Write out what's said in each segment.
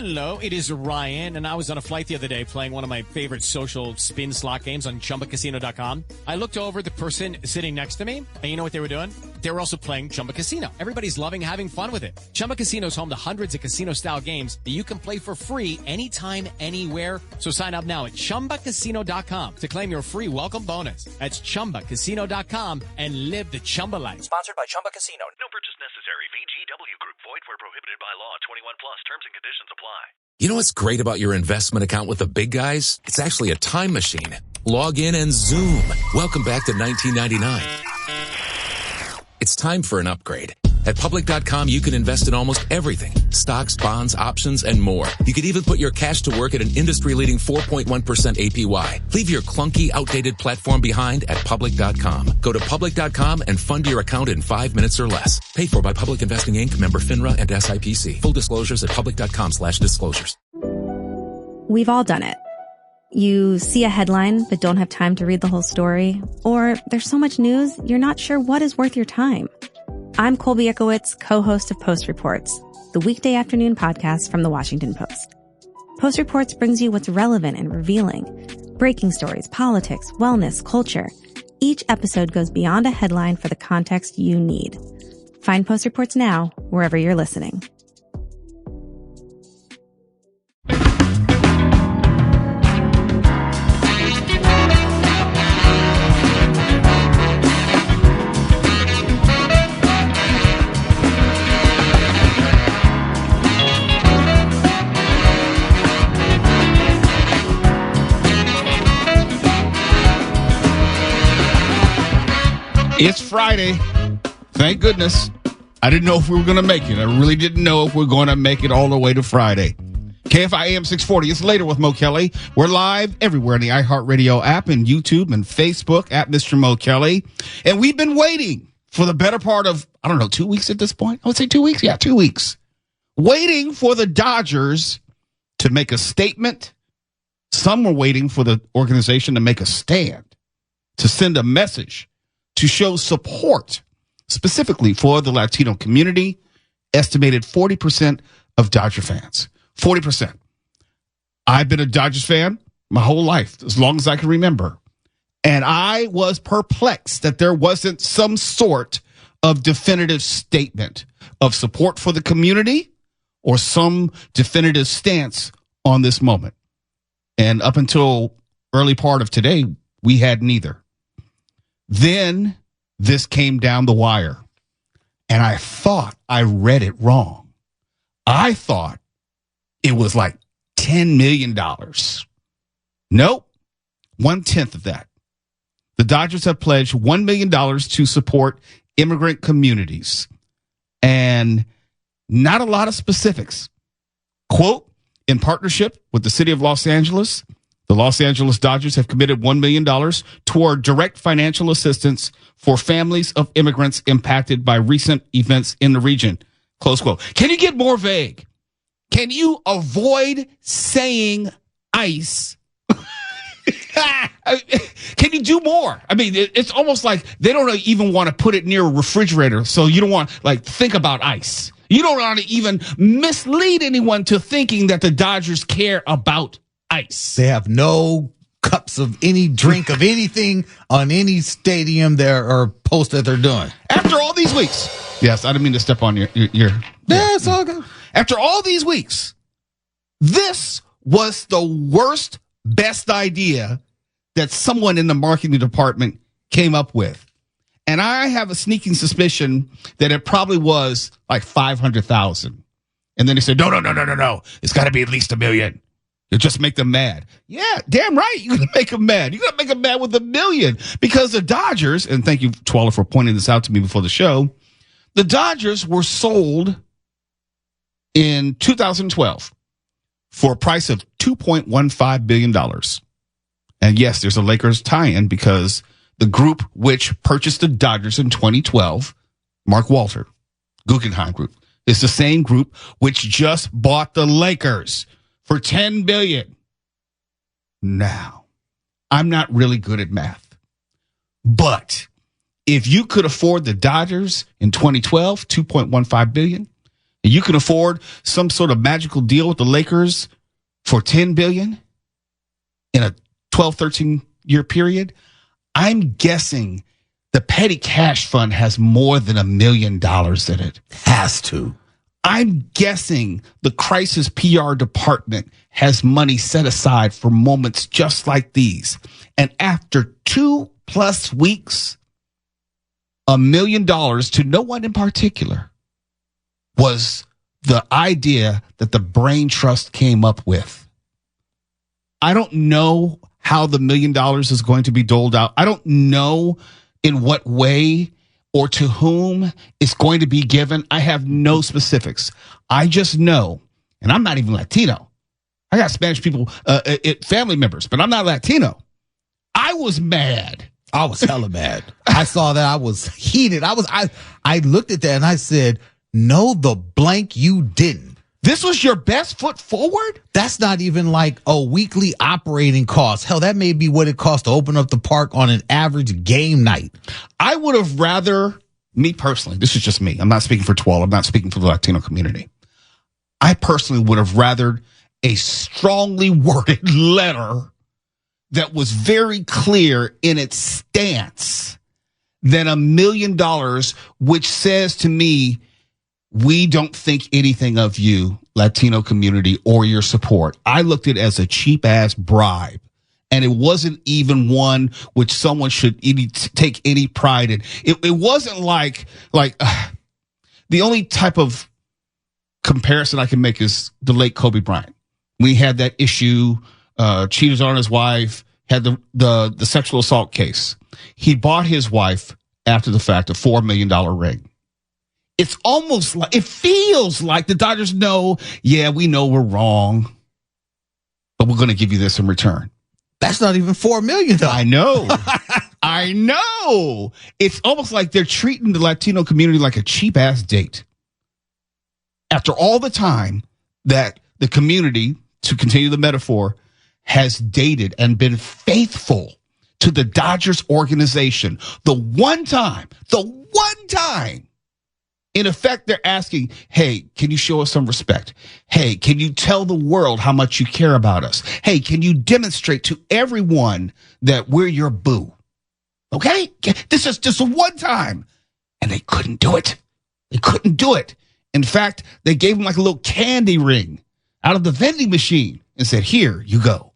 Hello, it is Ryan, and I was on a flight the other day playing one of my favorite social spin slot games on ChumbaCasino.com. I looked over at the person sitting next to me, and you know what they were doing? They were also playing Chumba Casino. Everybody's loving having fun with it. Chumba Casino is home to hundreds of casino-style games that you can play for free anytime, anywhere. So sign up now at ChumbaCasino.com to claim your free welcome bonus. That's ChumbaCasino.com and live the Chumba life. Sponsored by Chumba Casino. No purchase necessary. VGW Group. Void where prohibited by law. 21 plus. Terms and conditions apply. You know what's great about your investment account with the big guys? It's actually a time machine. Log in and zoom. Welcome back to 1999. It's time for an upgrade. At Public.com, you can invest in almost everything. Stocks, bonds, options, and more. You could even put your cash to work at an industry-leading 4.1% APY. Leave your clunky, outdated platform behind at Public.com. Go to Public.com and fund your account in 5 minutes or less. Paid for by Public Investing Inc., member FINRA and SIPC. Full disclosures at Public.com/disclosures. We've all done it. You see a headline but don't have time to read the whole story. Or there's so much news, you're not sure what is worth your time. I'm Colby Ekowitz, co-host of Post Reports, the weekday afternoon podcast from The Washington Post. Post Reports brings you what's relevant and revealing. Breaking stories, politics, wellness, culture. Each episode goes beyond a headline for the context you need. Find Post Reports now, wherever you're listening. It's Friday. Thank goodness. I didn't know if we were going to make it. I really didn't know if we are going to make it all the way to Friday. KFI AM 640. It's Later with Mo Kelly. We're live everywhere in the iHeartRadio app and YouTube and Facebook at Mr. Mo Kelly. And we've been waiting for the better part of, 2 weeks at this point. I would say 2 weeks. Yeah, 2 weeks. Waiting for the Dodgers to make a statement. Some were waiting for the organization to make a stand, to send a message, to show support specifically for the Latino community. Estimated 40% of Dodger fans. 40%. I've been a Dodgers fan my whole life, as long as I can remember. And I was perplexed that there wasn't some sort of definitive statement of support for the community or some definitive stance on this moment. And up until early part of today, we had neither. Then this came down the wire, and I thought I read it wrong. I thought it was like $10 million. Nope, 1/10 of that. The Dodgers have pledged $1 million to support immigrant communities, and not a lot of specifics. Quote, in partnership with the city of Los Angeles, the Los Angeles Dodgers have committed $1 million toward direct financial assistance for families of immigrants impacted by recent events in the region. Close quote. Can you get more vague? Can you avoid saying ICE? Can you do more? I mean, it's almost like they don't even want to put it near a refrigerator. So you don't want, think about ICE. You don't want to even mislead anyone to thinking that the Dodgers care about ICE. They have no cups of any drink of anything on any stadium there or post that they're doing. After all these weeks. Yes, I didn't mean to step on your yeah, it's all good. After all these weeks, this was the worst, best idea that someone in the marketing department came up with. And I have a sneaking suspicion that it probably was like 500,000. And then they said, no. It's got to be at least $1 million. You just make them mad. Yeah, damn right. You're going to make them mad. You're going to make them mad with $1 million because the Dodgers, and thank you, Twala, for pointing this out to me before the show. The Dodgers were sold in 2012 for a price of $2.15 billion. And yes, there's a Lakers tie-in because the group which purchased the Dodgers in 2012, Mark Walter, Guggenheim Group, is the same group which just bought the Lakers for $10 billion. Now, I'm not really good at math, but if you could afford the Dodgers in 2012, $2.15 billion, and you can afford some sort of magical deal with the Lakers for $10 billion in a 12, 13-year period, I'm guessing the petty cash fund has more than $1 million in it. Has to. I'm guessing the crisis PR department has money set aside for moments just like these. And after 2+ weeks, $1 million to no one in particular was the idea that the Brain Trust came up with. I don't know how the $1 million is going to be doled out. I don't know in what way or to whom it's going to be given. I have no specifics. I just know, and I'm not even Latino. I got Spanish people, family members, but I'm not Latino. I was mad. I was hella mad. I saw that. I was heated. I looked at that and I said, no, the blank you didn't. This was your best foot forward? That's not even like a weekly operating cost. Hell, that may be what it costs to open up the park on an average game night. I would have rather, me personally, this is just me. I'm not speaking for TWAL. I'm not speaking for the Latino community. I personally would have rathered a strongly worded letter that was very clear in its stance than $1 million, which says to me, we don't think anything of you, Latino community, or your support. I looked at it as a cheap ass bribe. And it wasn't even one which someone should take any pride in. It wasn't like the only type of comparison I can make is the late Kobe Bryant. We had that issue, cheated on his wife, had the sexual assault case. He bought his wife after the fact a $4 million ring. It's almost like, it feels like the Dodgers know, yeah, we know we're wrong, but we're going to give you this in return. That's not even $4 million. I know. I know. It's almost like they're treating the Latino community like a cheap ass date. After all the time that the community, to continue the metaphor, has dated and been faithful to the Dodgers organization, the one time, in effect, they're asking, hey, can you show us some respect? Hey, can you tell the world how much you care about us? Hey, can you demonstrate to everyone that we're your boo? Okay? This is just a one time. And they couldn't do it. They couldn't do it. In fact, they gave him like a little candy ring out of the vending machine and said, here you go.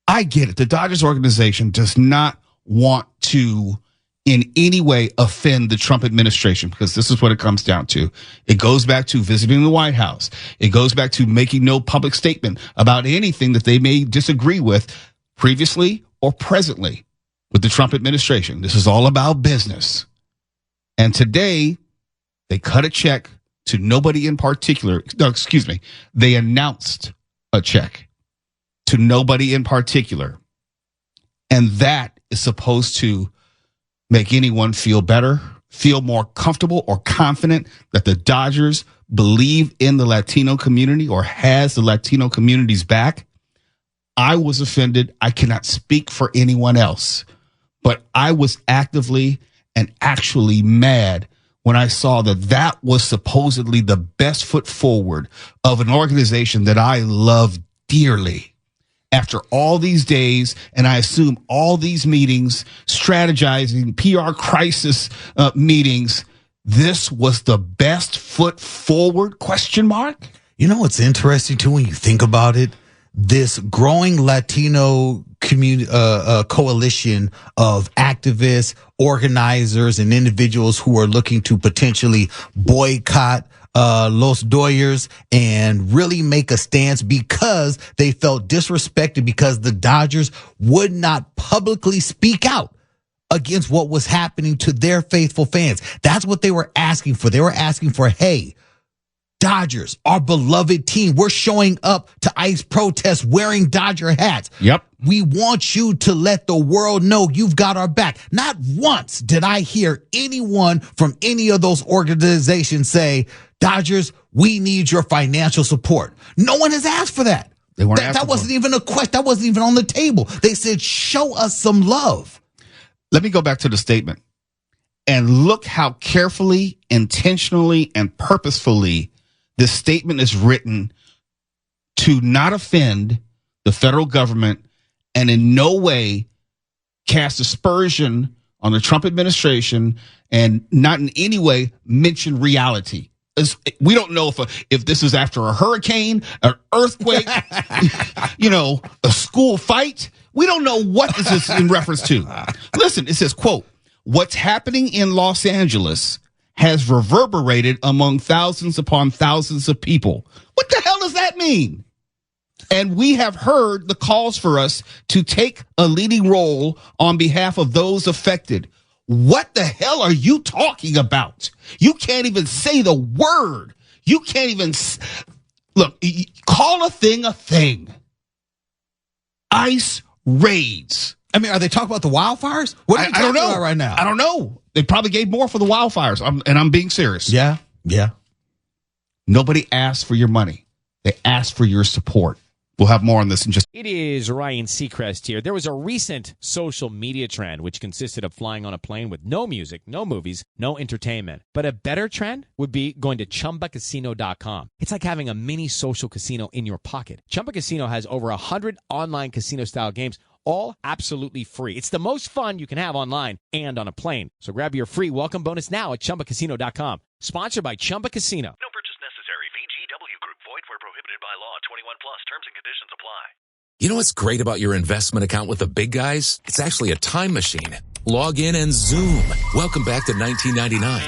I get it. The Dodgers organization does not want to in any way offend the Trump administration, because this is what it comes down to. It goes back to visiting the White House. It goes back to making no public statement about anything that they may disagree with previously or presently with the Trump administration. This is all about business. And today, they cut a check to nobody in particular. No, excuse me. They announced a check to nobody in particular. And that is supposed to make anyone feel better, feel more comfortable or confident that the Dodgers believe in the Latino community or has the Latino community's back. I was offended. I cannot speak for anyone else, but I was actively and actually mad when I saw that was supposedly the best foot forward of an organization that I love dearly. After all these days, and I assume all these meetings, strategizing, PR crisis meetings, this was the best foot forward, ? You know what's interesting too when you think about it? This growing Latino community coalition of activists, organizers, and individuals who are looking to potentially boycott Los Dodgers and really make a stance because they felt disrespected because the Dodgers would not publicly speak out against what was happening to their faithful fans. That's what they were asking for. They were asking for, hey, Dodgers, our beloved team, we're showing up to ICE protests wearing Dodger hats. Yep. We want you to let the world know you've got our back. Not once did I hear anyone from any of those organizations say, Dodgers, we need your financial support. No one has asked for that. They weren't that wasn't even a question. That wasn't even on the table. They said, show us some love. Let me go back to the statement and look how carefully, intentionally, and purposefully this statement is written to not offend the federal government and in no way cast aspersion on the Trump administration and not in any way mention reality. We don't know if this is after a hurricane, an earthquake, a school fight. We don't know what this is in reference to. Listen, it says, quote, "What's happening in Los Angeles has reverberated among thousands upon thousands of people." What the hell does that mean? And we have heard the calls for us to take a leading role on behalf of those affected. What the hell are you talking about? You can't even say the word. You can't even look, call a thing a thing. ICE raids. I mean, are they talking about the wildfires? What are you talking about right now? I don't know. They probably gave more for the wildfires. I'm being serious. Yeah. Nobody asked for your money. They asked for your support. We'll have more on this in just. It is Ryan Seacrest here. There was a recent social media trend which consisted of flying on a plane with no music, no movies, no entertainment. But a better trend would be going to ChumbaCasino.com. It's like having a mini social casino in your pocket. Chumba Casino has over 100 online casino-style games, all absolutely free. It's the most fun you can have online and on a plane. So grab your free welcome bonus now at ChumbaCasino.com. Sponsored by Chumba Casino. No purchase necessary. VGW Group. Void where prohibited by law. 21 plus. Terms and conditions apply. You know what's great about your investment account with the big guys? It's actually a time machine. Log in and zoom. Welcome back to 1999.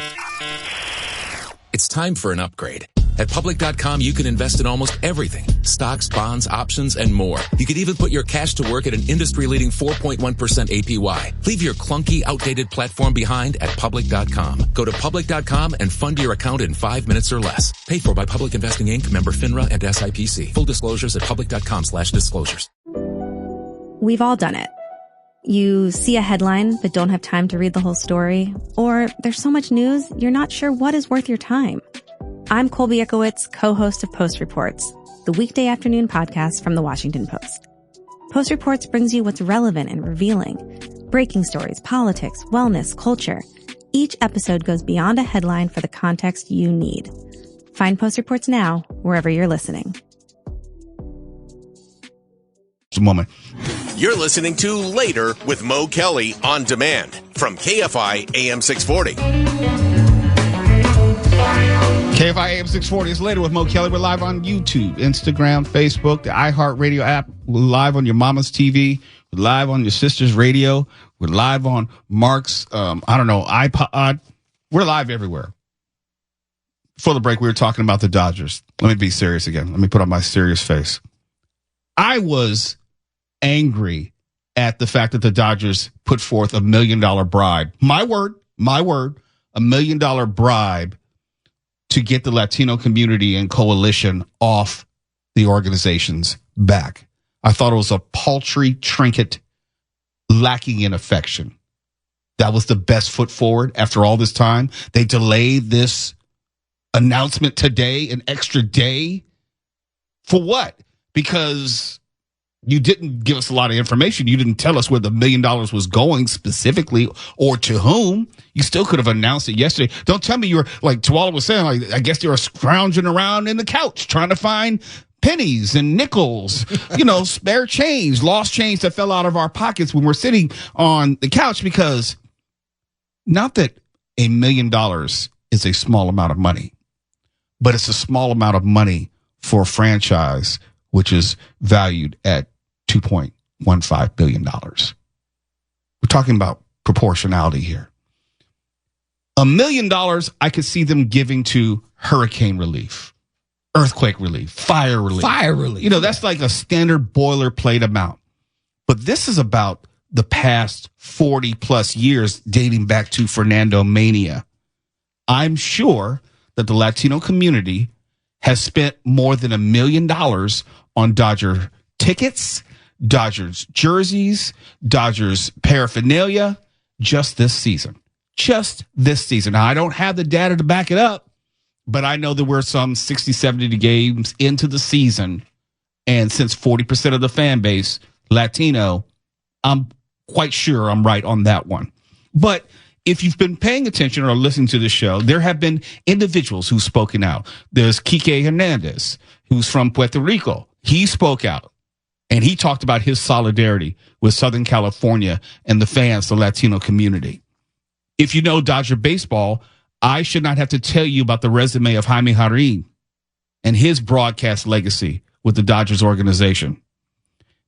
It's time for an upgrade. At Public.com, you can invest in almost everything. Stocks, bonds, options, and more. You could even put your cash to work at an industry-leading 4.1% APY. Leave your clunky, outdated platform behind at Public.com. Go to Public.com and fund your account in 5 minutes or less. Paid for by Public Investing Inc., member FINRA and SIPC. Full disclosures at Public.com/disclosures. We've all done it. You see a headline but don't have time to read the whole story, or there's so much news you're not sure what is worth your time. I'm Colby Ickowitz, co-host of Post Reports, the weekday afternoon podcast from The Washington Post. Post Reports brings you what's relevant and revealing. Breaking stories, politics, wellness, culture. Each episode goes beyond a headline for the context you need. Find Post Reports now, wherever you're listening. Just a moment. You're listening to Later with Mo Kelly on demand from KFI AM 640. KFI AM 640 is Later with Mo Kelly. We're live on YouTube, Instagram, Facebook, the iHeartRadio app. We're live on your mama's TV. We're live on your sister's radio. We're live on Mark's, iPod. We're live everywhere. Before the break, we were talking about the Dodgers. Let me be serious again. Let me put on my serious face. I was angry at the fact that the Dodgers put forth $1 million bribe. My word, $1 million bribe to get the Latino community and coalition off the organization's back. I thought it was a paltry trinket lacking in affection. That was the best foot forward after all this time. They delayed this announcement today, an extra day. For what? Because you didn't give us a lot of information. You didn't tell us where the $1 million was going specifically or to whom. You still could have announced it yesterday. Don't tell me you were, like Tuala was saying, like, I guess you were scrounging around in the couch trying to find pennies and nickels, spare change, lost change that fell out of our pockets when we're sitting on the couch, because not that $1 million is a small amount of money, but it's a small amount of money for a franchise which is valued at $2.15 billion. We're talking about proportionality here. $1 million, I could see them giving to hurricane relief, earthquake relief, fire relief. That's like a standard boilerplate amount. But this is about the past 40 plus years dating back to Fernando Mania. I'm sure that the Latino community has spent more than $1 million on Dodger tickets, Dodgers jerseys, Dodgers paraphernalia just this season. Now, I don't have the data to back it up, but I know that we're some 60, 70 games into the season. And since 40% of the fan base, Latino, I'm quite sure I'm right on that one. But if you've been paying attention or listening to the show, there have been individuals who've spoken out. There's Kike Hernandez, who's from Puerto Rico. He spoke out, and he talked about his solidarity with Southern California and the fans, the Latino community. If you know Dodger baseball, I should not have to tell you about the resume of Jaime Jarrín and his broadcast legacy with the Dodgers organization.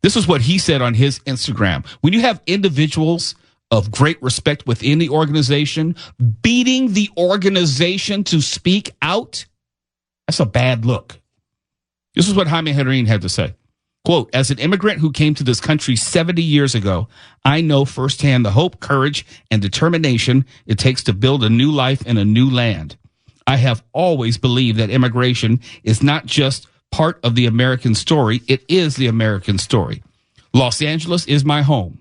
This is what he said on his Instagram. When you have individuals of great respect within the organization beating the organization to speak out, that's a bad look. This is what Jaime Jarrín had to say. Quote, as an immigrant who came to this country 70 years ago, I know firsthand the hope, courage, and determination it takes to build a new life in a new land. I have always believed that immigration is not just part of the American story, it is the American story. Los Angeles is my home.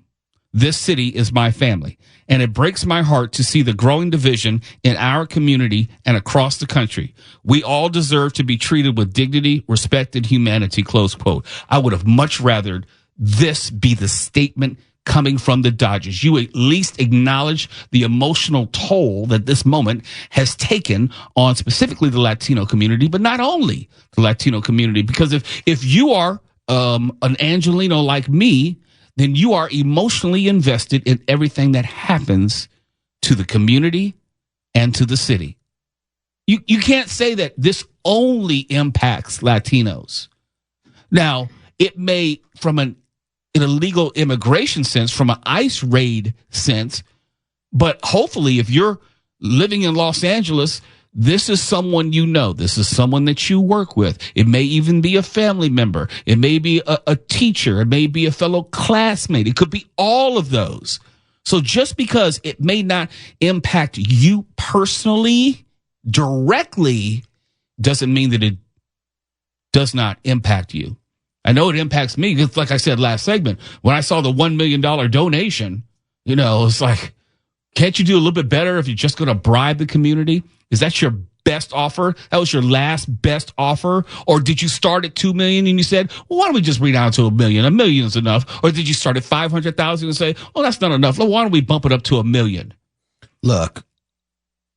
This city is my family, and it breaks my heart to see the growing division in our community and across the country. We all deserve to be treated with dignity, respect, and humanity, close quote. I would have much rathered this be the statement coming from the Dodgers. You at least acknowledge the emotional toll that this moment has taken on specifically the Latino community, but not only the Latino community, because if you are an Angelino like me, then you are emotionally invested in everything that happens to the community and to the city. You can't say that this only impacts Latinos. Now, it may, from an illegal immigration sense, from an ICE raid sense, but hopefully if you're living in Los Angeles, this is someone you know. This is someone that you work with. It may even be a family member. It may be a teacher. It may be a fellow classmate. It could be all of those. So just because it may not impact you personally directly doesn't mean that it does not impact you. I know it impacts me. It's like I said last segment, when I saw the $1 million donation, it's like, can't you do a little bit better if you're just going to bribe the community? Is that your best offer? That was your last best offer? Or did you start at $2 million and you said, well, why don't we just read down to $1 million? $1 million is enough. Or did you start at 500,000 and say, oh, that's not enough. Why don't we bump it up to $1 million? Look,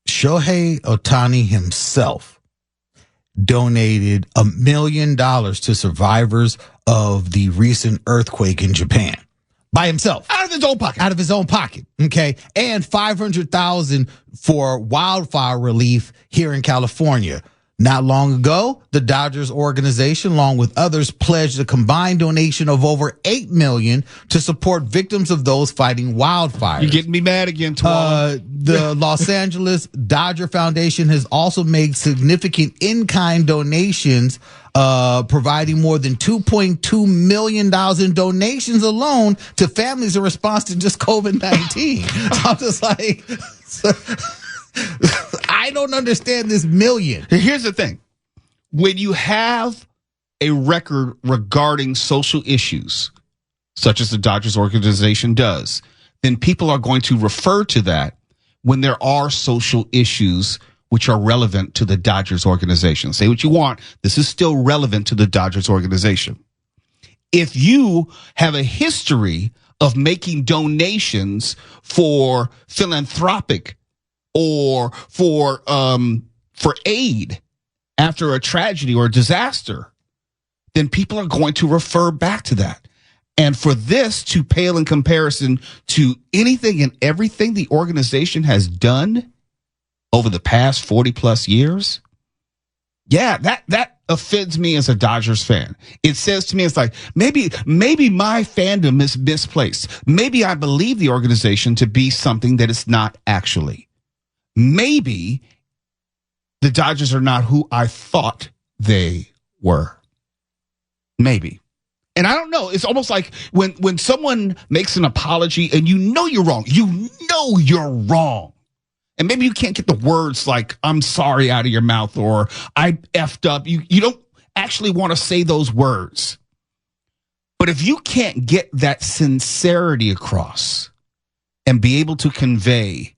Shohei Ohtani himself donated $1 million to survivors of the recent earthquake in Japan. By himself. Out of his own pocket. Out of his own pocket. Okay. And $500,000 for wildfire relief here in California. Not long ago, the Dodgers organization, along with others, pledged a combined donation of over $8 million to support victims of those fighting wildfires. You're getting me mad again, Twala. The Los Angeles Dodger Foundation has also made significant in-kind donations, providing more than $2.2 million in donations alone to families in response to just COVID-19. I'm just like, I don't understand this million. Here's the thing. When you have a record regarding social issues, such as the Dodgers organization does, then people are going to refer to that when there are social issues which are relevant to the Dodgers organization. Say what you want. This is still relevant to the Dodgers organization. If you have a history of making donations for philanthropic or for aid after a tragedy or a disaster, then people are going to refer back to that. And for this to pale in comparison to anything and everything the organization has done over the past 40 plus years, yeah, that offends me as a Dodgers fan. It says to me, it's like, maybe my fandom is misplaced. Maybe I believe the organization to be something that it's not actually. Maybe the Dodgers are not who I thought they were. Maybe. And I don't know. It's almost like when someone makes an apology and you know you're wrong. You know you're wrong. And maybe you can't get the words like, I'm sorry out of your mouth or I effed up. You don't actually want to say those words. But if you can't get that sincerity across and be able to convey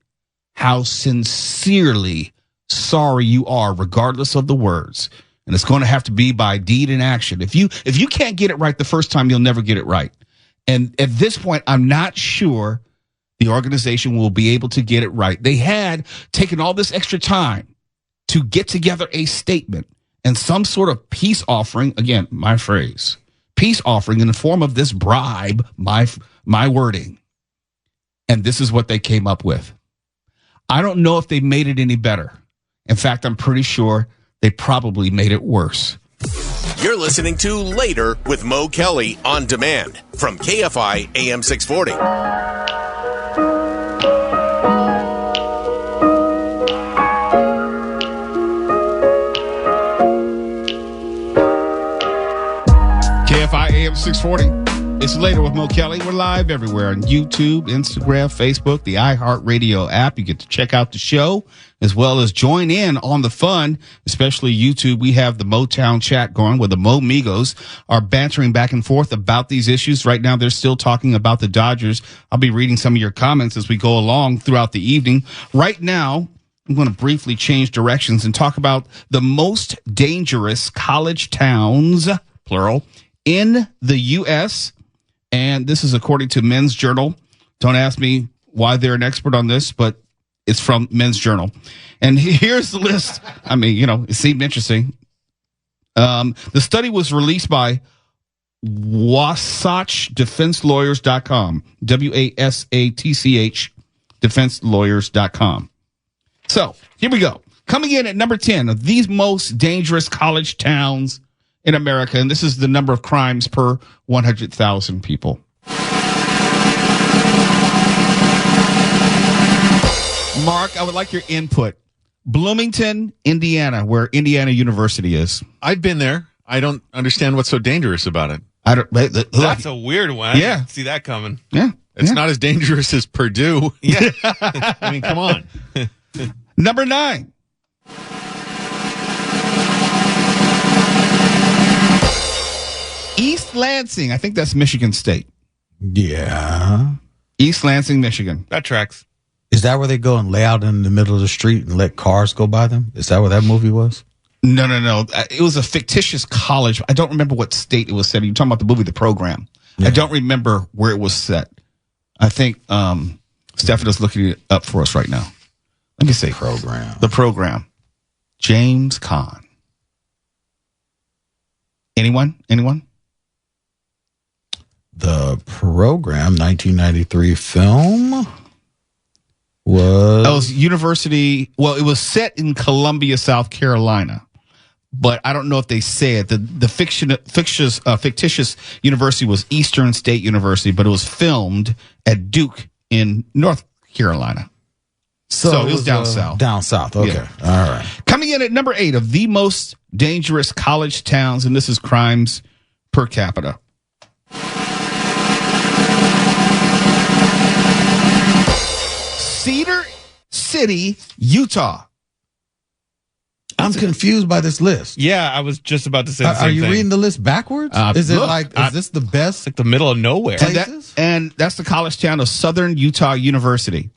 how sincerely sorry you are, regardless of the words, and it's going to have to be by deed and action. If you can't get it right the first time, you'll never get it right. And at this point, I'm not sure the organization will be able to get it right. They had taken all this extra time to get together a statement and some sort of peace offering. Again, my phrase, peace offering in the form of this bribe, my wording. And this is what they came up with. I don't know if they made it any better. In fact, I'm pretty sure they probably made it worse. You're listening to Later with Mo Kelly on demand from KFI AM 640. KFI AM 640. It's Later with Mo Kelly. We're live everywhere on YouTube, Instagram, Facebook, the iHeartRadio app. You get to check out the show as well as join in on the fun, especially YouTube. We have the Motown chat going where the Mo Migos are bantering back and forth about these issues. Right now, they're still talking about the Dodgers. I'll be reading some of your comments as we go along throughout the evening. Right now, I'm going to briefly change directions and talk about the most dangerous college towns, plural, in the U.S., and this is according to Men's Journal. Don't ask me why they're an expert on this, but it's from Men's Journal. And here's the list. I mean, it seemed interesting. The study was released by WasatchDefenseLawyers.com, WASATCH, DefenseLawyers.com. So here we go. Coming in at number 10 of these most dangerous college towns in America, and this is the number of crimes per 100,000 people. Mark, I would like your input. Bloomington, Indiana, where Indiana University is. I've been there. I don't understand what's so dangerous about it. That's a weird one. Yeah. I didn't see that coming. Yeah. It's not as dangerous as Purdue. Yeah. I mean, come on. Number 9. East Lansing. I think that's Michigan State. Yeah. East Lansing, Michigan. That tracks. Is that where they go and lay out in the middle of the street and let cars go by them? Is that where that movie was? No. It was a fictitious college. I don't remember what state it was set in. You're talking about the movie The Program. Yeah. I don't remember where it was set. I think Stephanie's looking it up for us right now. Let me see. The Program. James Caan. Anyone? The Program, 1993 film was university. Well, it was set in Columbia, South Carolina, but I don't know if they say it. The fictitious university was Eastern State University, but it was filmed at Duke in North Carolina. So it was down south. Down south. Okay. Yeah. All right. Coming in at number 8 of the most dangerous college towns, and this is crimes per capita. Cedar City, Utah. I'm confused by this list. Yeah, I was just about to say the same Are you thing. reading the list backwards? Is this the best? It's like the middle of nowhere. And that's the college town of Southern Utah University.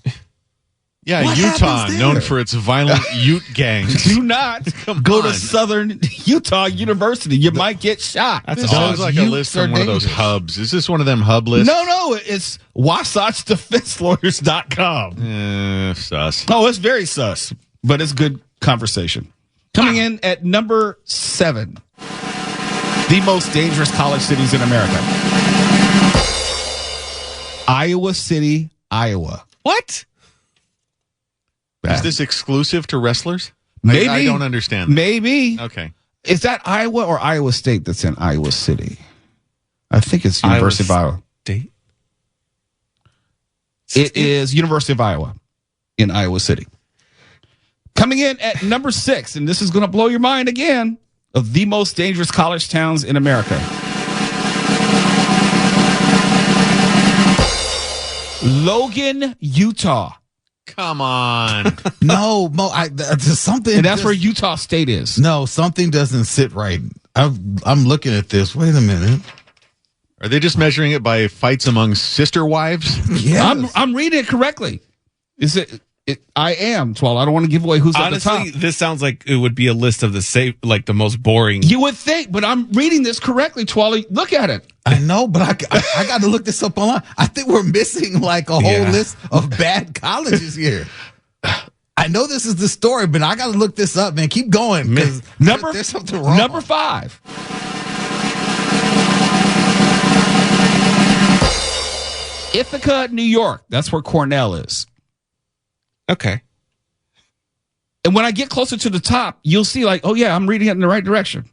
Yeah, What Utah, happens there? known for its violent Ute gangs. Do not go to Southern Utah University. You might get shot. That sounds like a list from one of those hubs. Is this one of them hub lists? No, it's WasatchDefenseLawyers.com. Sus. Oh, it's very sus, but it's good conversation. Coming in at number 7, the most dangerous college cities in America. Iowa City, Iowa. What? Is this exclusive to wrestlers? Maybe. I don't understand that. Maybe. Okay. Is that Iowa or Iowa State that's in Iowa City? I think it's University of Iowa. State? It is University of Iowa in Iowa City. Coming in at number 6, and this is going to blow your mind again, of the most dangerous college towns in America. Logan, Utah. Come on. No, Mo, something. And that's where Utah State is. No, something doesn't sit right. I'm looking at this. Wait a minute. Are they just measuring it by fights among sister wives? Yes. I'm reading it correctly. Is it? I am, Twala. I don't want to give away who's at the top. Honestly, this sounds like it would be a list of the most boring. You would think, but I'm reading this correctly, Twala. Look at it. I know, but I got to look this up online. I think we're missing like a whole list of bad colleges here. I know this is the story, but I got to look this up, man. Keep going. There's something wrong. Number 5. Ithaca, New York. That's where Cornell is. Okay. And when I get closer to the top, you'll see like, oh yeah, I'm reading it in the right direction.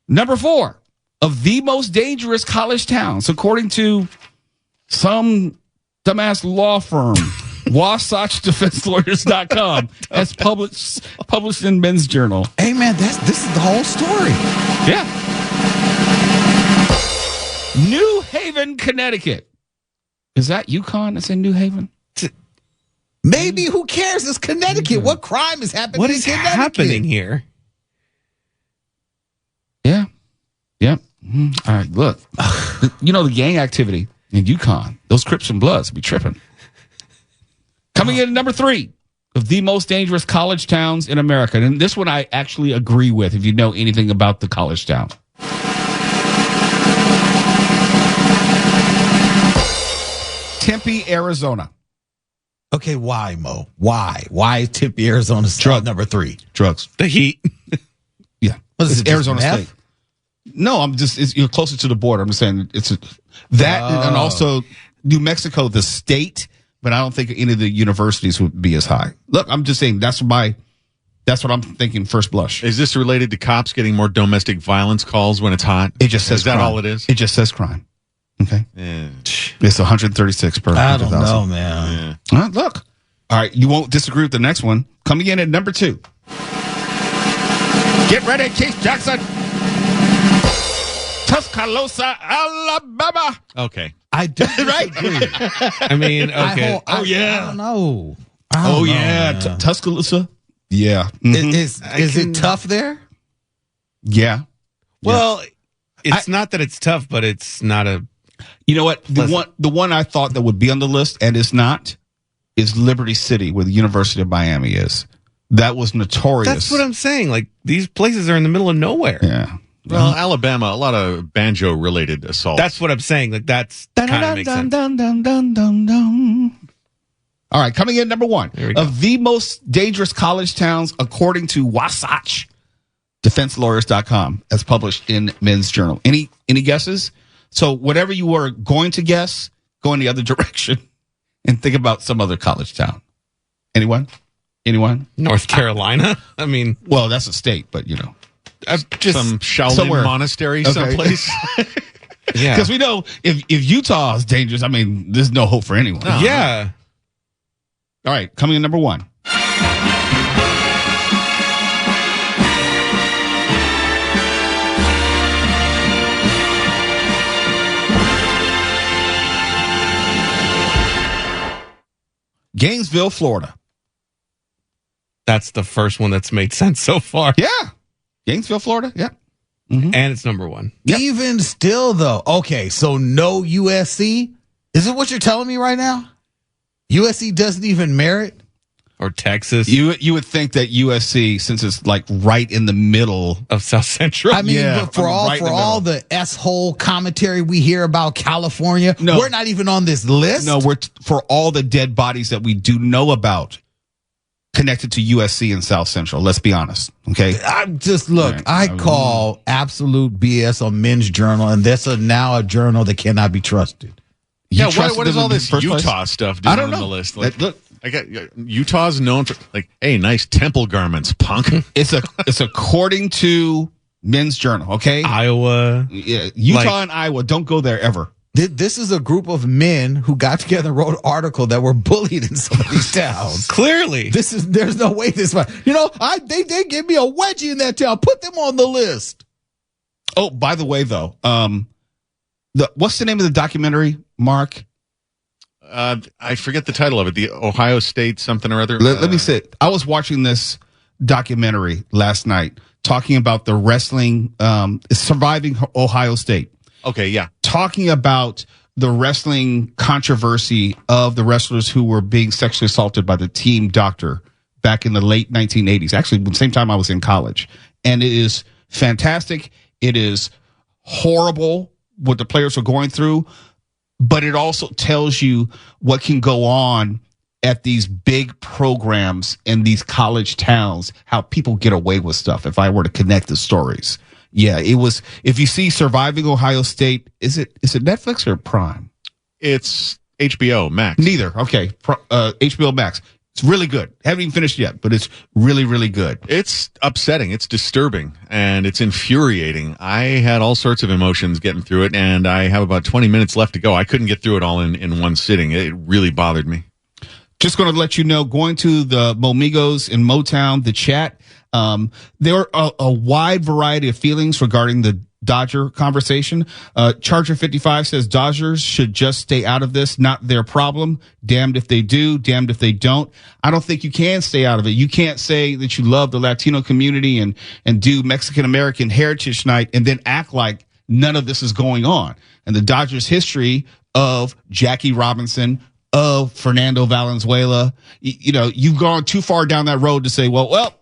Number 4 of the most dangerous college towns, according to some dumbass law firm, WasatchDefenseLawyers.com, as published in Men's Journal. Hey man, this is the whole story. Yeah. New Haven, Connecticut. Is that UConn that's in New Haven? Maybe, who cares? It's Connecticut. What crime is happening What in is Connecticut? happening here? Yeah. Yep. All right, look. You know the gang activity in UConn. Those Crips and Bloods be tripping. Coming in at number 3 of the most dangerous college towns in America. And this one I actually agree with if you know anything about the college town. Tempe, Arizona. Okay, why, Mo? Why? Why is Tempe, Arizona number 3? Drugs. The heat. Yeah. It's Arizona meth? State. No, you're closer to the border. I'm just saying and also New Mexico, the state, but I don't think any of the universities would be as high. Look, I'm just saying that's what I'm thinking first blush. Is this related to cops getting more domestic violence calls when it's hot? It just says Is that crime. all it is? It just says crime. Okay. Yeah. It's 136 per 100,000. I don't know, man. Yeah. Look. All right. You won't disagree with the next one. Coming in at number 2. Get ready, Keith Jackson. Tuscaloosa, Alabama. Okay. I do disagree. I mean, okay. I don't know. Tuscaloosa. Yeah. Mhm. Is it tough there? Yeah. Well, it's not that it's tough, but it's not a. You know what? The one I thought that would be on the list, and it's not, is Liberty City, where the University of Miami is. That was notorious. That's what I'm saying. Like, these places are in the middle of nowhere. Yeah. Well, Alabama, a lot of banjo-related assaults. That's what I'm saying. Like, that's kind of makes sense. All right, coming in number 1 of the most dangerous college towns, according to Wasatch DefenseLawyers.com, as published in Men's Journal. Any guesses? So whatever you were going to guess, go in the other direction and think about some other college town. Anyone? North Carolina? I mean, well, that's a state, but you know. Just some Shaolin somewhere. monastery someplace. yeah. Because we know if Utah is dangerous, I mean, there's no hope for anyone. No. Yeah. All right, coming in number 1. Gainesville, Florida. That's the first one that's made sense so far. Yeah. Gainesville, Florida. Yeah. Mm-hmm. And it's number 1. Yep. Even still, though. Okay, so no USC? Is it what you're telling me right now? USC doesn't even merit? Or Texas. You would think that USC, since it's like right in the middle of South Central. I mean, but for all the S-hole commentary we hear about California, we're not even on this list. No, for all the dead bodies that we do know about connected to USC and South Central. Let's be honest. Okay. I call absolute BS on Men's Journal, and that's now a journal that cannot be trusted. What is all this Utah stuff doing on the list? Like, look, I got Utah's known for hey, nice temple garments, punk. It's according to Men's Journal. Okay. Iowa. Yeah, Utah and Iowa. Don't go there ever. This is a group of men who got together and wrote an article that were bullied in some of these towns. Clearly. There's no way this one. They gave me a wedgie in that town. Put them on the list. Oh, by the way, though, what's the name of the documentary, Mark? I forget the title of it. The Ohio State something or other. Let me say it. I was watching this documentary last night talking about the wrestling, surviving Ohio State. Okay, yeah. Talking about the wrestling controversy of the wrestlers who were being sexually assaulted by the team doctor back in the late 1980s. Actually, the same time I was in college. And it is fantastic. It is horrible what the players are going through, but it also tells you what can go on at these big programs in these college towns, how people get away with stuff. If I were to connect the stories. Yeah, it was, if you see Surviving Ohio State, is it Netflix or Prime? It's HBO Max. Neither. Okay. HBO Max. It's really good. Haven't even finished yet, but it's really, really good. It's upsetting. It's disturbing and it's infuriating. I had all sorts of emotions getting through it, and I have about 20 minutes left to go. I couldn't get through it all in one sitting. It really bothered me. Just going to let you know, going to the Momigos in Motown, the chat, there are a wide variety of feelings regarding the Dodger conversation. Charger 55 says Dodgers should just stay out of this, not their problem. Damned if they do, damned if they don't. I don't think you can stay out of it. You can't say that you love the Latino community and do Mexican American Heritage Night and then act like none of this is going on. And the Dodgers history of Jackie Robinson, of Fernando Valenzuela, you've gone too far down that road to say, well,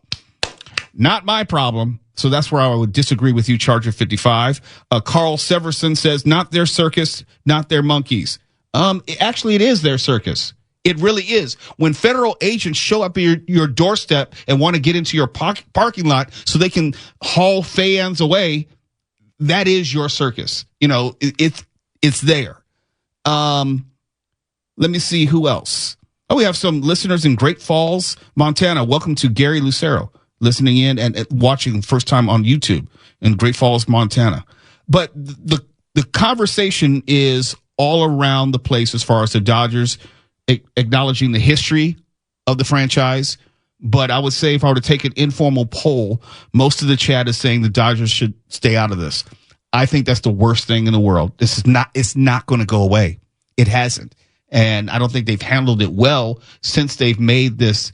not my problem. So that's where I would disagree with you, Charger 55. Carl Severson says, not their circus, not their monkeys. Actually, it is their circus. It really is. When federal agents show up at your doorstep and want to get into your parking lot so they can haul fans away, that is your circus. It's there. Let me see who else. Oh, we have some listeners in Great Falls, Montana. Welcome to Gary Lucero, listening in and watching first time on YouTube in Great Falls, Montana. But the conversation is all around the place as far as the Dodgers acknowledging the history of the franchise. But I would say if I were to take an informal poll, most of the chat is saying the Dodgers should stay out of this. I think that's the worst thing in the world. It's not going to go away. It hasn't. And I don't think they've handled it well since they've made this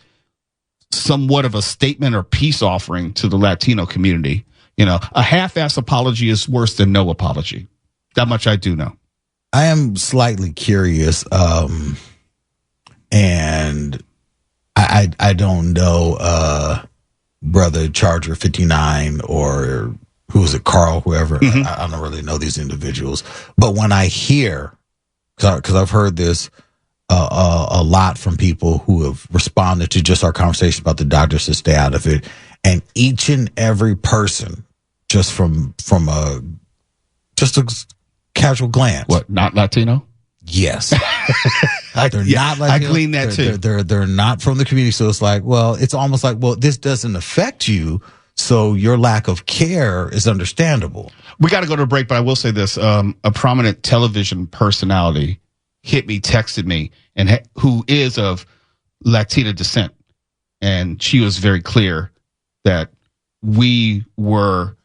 somewhat of a statement or peace offering to the Latino community. A half-ass apology is worse than no apology. That much I do know. I am slightly curious, and I don't know, brother Charger 59 or who is it, Carl, whoever. Mm-hmm. I don't really know these individuals, but when I hear, because I've heard this a lot from people who have responded to just our conversation about the Dodgers to stay out of it, and each and every person, just from a casual glance, what, not Latino? Yes, they're not Latino. I glean that too. They're not from the community, so it's like, well, it's almost like, well, this doesn't affect you, so your lack of care is understandable. We got to go to a break, but I will say this. A prominent television personality texted me, and who is of Latina descent. And she was very clear that we were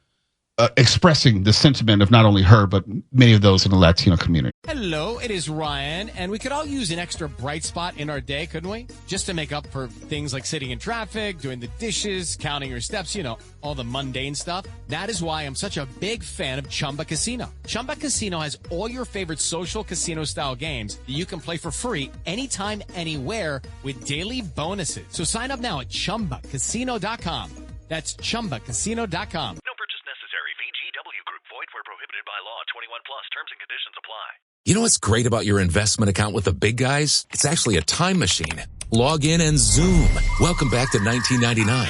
expressing the sentiment of not only her, but many of those in the Latino community. Hello, it is Ryan, and we could all use an extra bright spot in our day, couldn't we? Just to make up for things like sitting in traffic, doing the dishes, counting your steps, all the mundane stuff. That is why I'm such a big fan of Chumba Casino. Chumba Casino has all your favorite social casino-style games that you can play for free anytime, anywhere with daily bonuses. So sign up now at ChumbaCasino.com. That's ChumbaCasino.com. No purchase necessary. VGW Group. Void where prohibited by law. 21 plus. Terms and conditions apply. You know what's great about your investment account with the big guys? It's actually a time machine. Log in and zoom. Welcome back to 1999.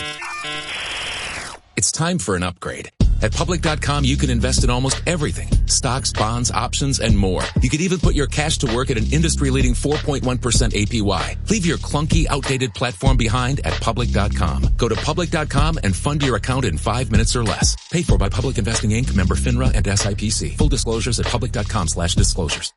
It's time for an upgrade. At Public.com, you can invest in almost everything. Stocks, bonds, options, and more. You could even put your cash to work at an industry-leading 4.1% APY. Leave your clunky, outdated platform behind at Public.com. Go to Public.com and fund your account in 5 minutes or less. Paid for by Public Investing Inc., member FINRA and SIPC. Full disclosures at Public.com/disclosures.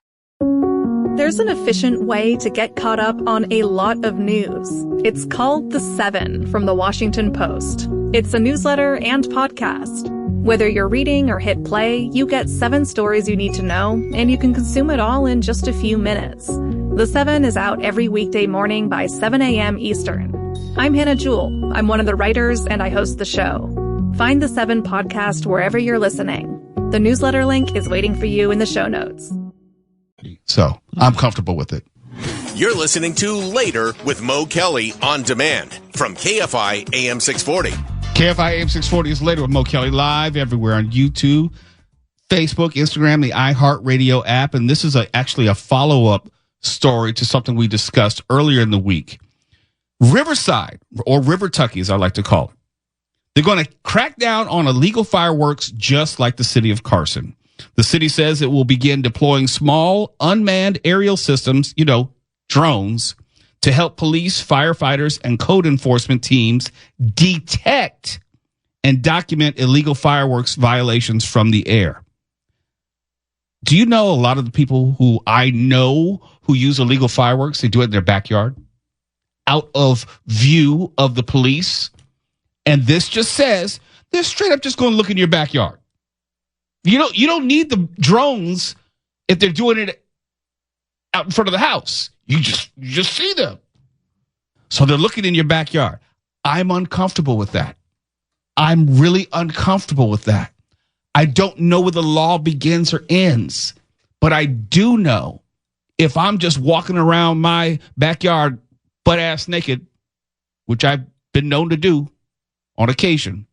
There's an efficient way to get caught up on a lot of news. It's called The Seven from The Washington Post. It's a newsletter and podcast. Whether you're reading or hit play, you get 7 stories you need to know, and you can consume it all in just a few minutes. The Seven is out every weekday morning by 7 a.m. Eastern. I'm Hannah Jewell. I'm one of the writers, and I host the show. Find The Seven podcast wherever you're listening. The newsletter link is waiting for you in the show notes. So I'm comfortable with it. You're listening to Later with Mo Kelly on demand from KFI AM 640. KFI AM 640 is Later with Mo Kelly, live everywhere on YouTube, Facebook, Instagram, the iHeartRadio app, and this is actually a follow-up story to something we discussed earlier in the week. Riverside, or Rivertucky as I like to call it, they're going to crack down on illegal fireworks just like the city of Carson. The city says it will begin deploying small, unmanned aerial systems, drones, to help police, firefighters, and code enforcement teams detect and document illegal fireworks violations from the air. Do you know a lot of the people who I know who use illegal fireworks, they do it in their backyard, out of view of the police? And this just says they're straight up just going to look in your backyard. You don't need the drones if they're doing it out in front of the house. You just see them. So they're looking in your backyard. I'm uncomfortable with that. I'm really uncomfortable with that. I don't know where the law begins or ends, but I do know if I'm just walking around my backyard butt ass naked, which I've been known to do on occasion,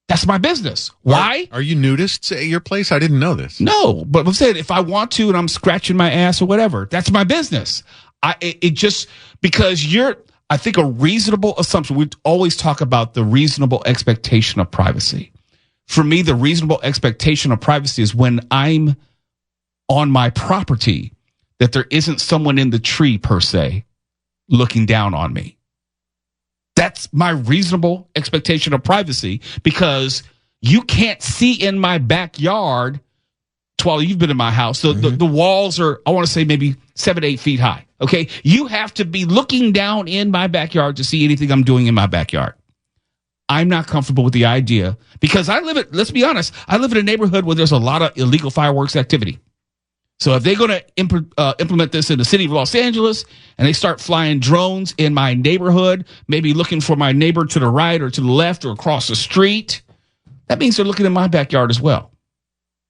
that's my business. Why? Are you nudists at your place? I didn't know this. No, but I'm saying if I want to and I'm scratching my ass or whatever, that's my business. Because I think a reasonable assumption, we always talk about the reasonable expectation of privacy. For me, the reasonable expectation of privacy is when I'm on my property, that there isn't someone in the tree per se looking down on me. That's my reasonable expectation of privacy, because you can't see in my backyard. Twala, you've been in my house. The walls are, I want to say, maybe 7 to 8 feet high. Okay. You have to be looking down in my backyard to see anything I'm doing in my backyard. I'm not comfortable with the idea, because let's be honest, I live in a neighborhood where there's a lot of illegal fireworks activity. So if they're going to implement this in the city of Los Angeles and they start flying drones in my neighborhood, maybe looking for my neighbor to the right or to the left or across the street, that means they're looking in my backyard as well.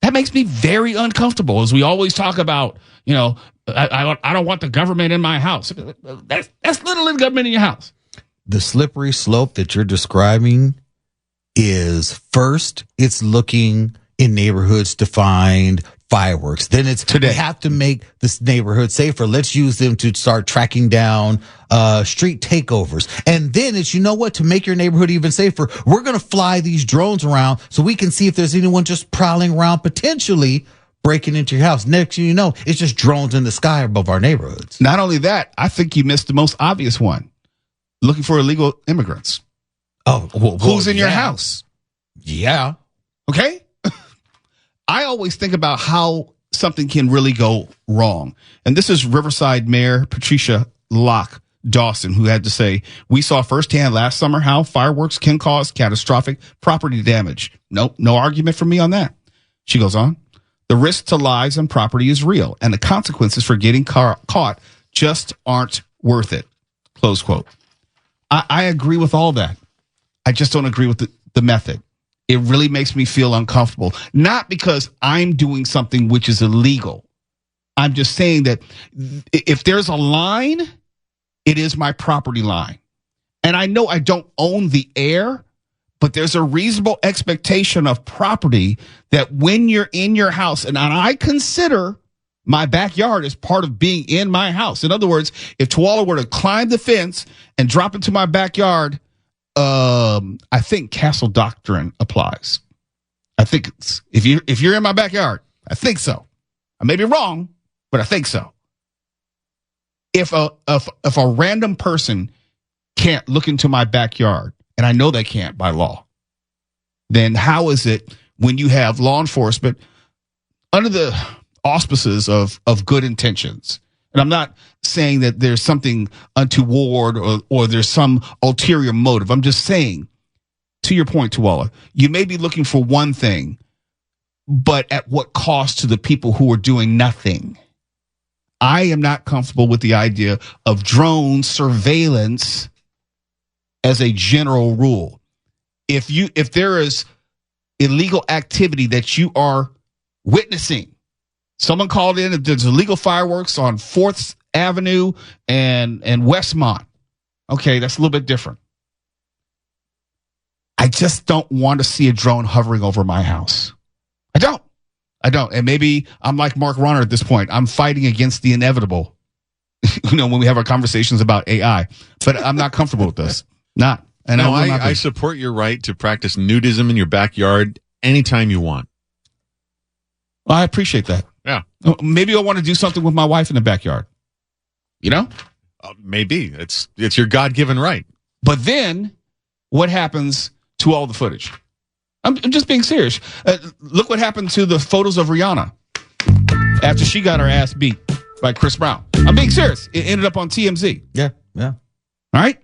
That makes me very uncomfortable, as we always talk about, I don't want the government in my house. That's little in government in your house. The slippery slope that you're describing is, first, it's looking in neighborhoods to find fireworks. Then we have to make this neighborhood safer. Let's use them to start tracking down street takeovers. And then it's, to make your neighborhood even safer, we're going to fly these drones around so we can see if there's anyone just prowling around, potentially breaking into your house. Next thing you know, it's just drones in the sky above our neighborhoods. Not only that, I think you missed the most obvious one. Looking for illegal immigrants. Oh, who's in your house? Yeah. Okay. I always think about how something can really go wrong. And this is Riverside Mayor Patricia Locke Dawson, who had to say, "We saw firsthand last summer how fireworks can cause catastrophic property damage." No argument from me on that. She goes on, "The risk to lives and property is real, and the consequences for getting caught just aren't worth it." Close quote. I agree with all that. I just don't agree with the method. It really makes me feel uncomfortable. Not because I'm doing something which is illegal. I'm just saying that if there's a line, it is my property line. And I know I don't own the air, but there's a reasonable expectation of property that when you're in your house, and I consider my backyard as part of being in my house. In other words, if Twala were to climb the fence and drop into my backyard, I think Castle Doctrine applies. I think if you're in my backyard, I think so. I may be wrong, but I think so. If a random person can't look into my backyard, and I know they can't by law, then how is it when you have law enforcement under the auspices of good intentions? And I'm not saying that there's something untoward or there's some ulterior motive. I'm just saying, to your point, Twala, you may be looking for one thing, but at what cost to the people who are doing nothing? I am not comfortable with the idea of drone surveillance as a general rule. If there is illegal activity that you are witnessing, someone called in that there's illegal fireworks on 4th Avenue and Westmont. Okay, that's a little bit different. I just don't want to see a drone hovering over my house. I don't. I don't. And maybe I'm like Mark Ronner at this point. I'm fighting against the inevitable, when we have our conversations about AI. But I'm not comfortable with this. Not. And no, I I support your right to practice nudism in your backyard anytime you want. I appreciate that. Yeah. Maybe I want to do something with my wife in the backyard. Maybe. It's your God-given right. But then what happens to all the footage? I'm just being serious. Look what happened to the photos of Rihanna after she got her ass beat by Chris Brown. I'm being serious. It ended up on TMZ. Yeah. All right?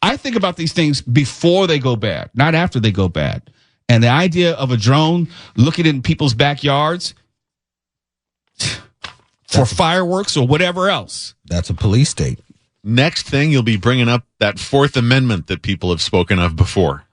I think about these things before they go bad, not after they go bad. And the idea of a drone looking in people's backyards for fireworks or whatever else. That's a police state. Next thing, you'll be bringing up that Fourth Amendment that people have spoken of before.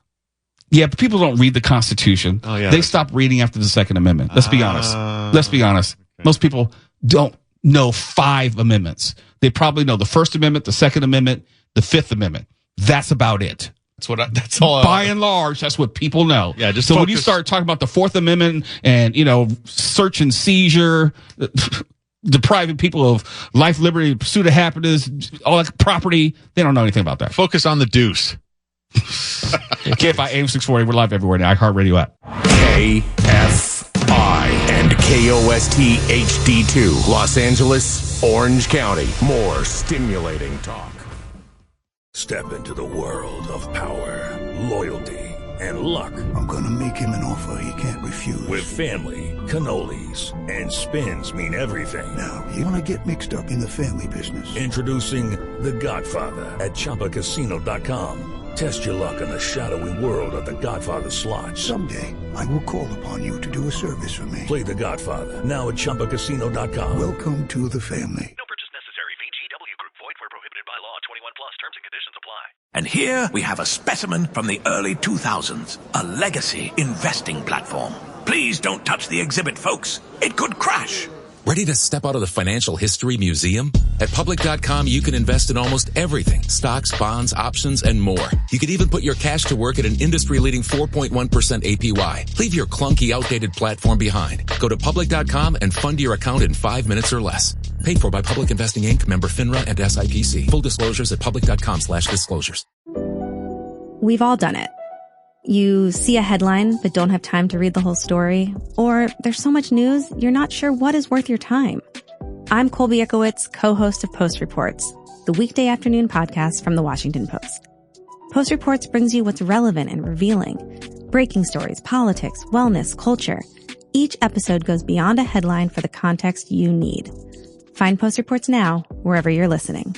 Yeah, but people don't read the Constitution. Oh, yeah. They stop reading after the Second Amendment. Let's be honest. Okay. Most people don't know 5 amendments. They probably know the First Amendment, the Second Amendment, the Fifth Amendment. That's about it. That's all. By and large, that's what people know. Yeah, just so focus. When you start talking about the Fourth Amendment and, search and seizure, depriving people of life, liberty, pursuit of happiness, all that property, they don't know anything about that. Focus on the deuce. KFI AM 640, we're live everywhere now. iHeartRadio app. KFI and KOST HD2, Los Angeles, Orange County. More stimulating talk. Step into the world of power, loyalty, and luck. I'm gonna make him an offer he can't refuse. With family, cannolis, and spins mean everything. Now, you wanna get mixed up in the family business. Introducing The Godfather at ChumbaCasino.com. Test your luck in the shadowy world of The Godfather slot. Someday, I will call upon you to do a service for me. Play The Godfather now at ChumbaCasino.com. Welcome to the family. No purchase necessary. VGW Group. Void where prohibited by law. 21 plus. Terms and conditions apply. And here we have a specimen from the early 2000s, a legacy investing platform. Please don't touch the exhibit, folks. It could crash. Ready to step out of the financial history museum? At Public.com, you can invest in almost everything. Stocks, bonds, options, and more. You could even put your cash to work at an industry-leading 4.1% APY. Leave your clunky, outdated platform behind. Go to Public.com and fund your account in 5 minutes or less. Paid for by Public Investing Inc., member FINRA and SIPC. Full disclosures at Public.com/disclosures. We've all done it. You see a headline but don't have time to read the whole story, or there's so much news you're not sure what is worth your time. I'm Colby Ekowitz, co-host of Post Reports, the weekday afternoon podcast from The Washington Post. Post Reports brings you what's relevant and revealing. Breaking stories, politics, wellness, culture. Each episode goes beyond a headline for the context you need. Find Post Reports now, wherever you're listening.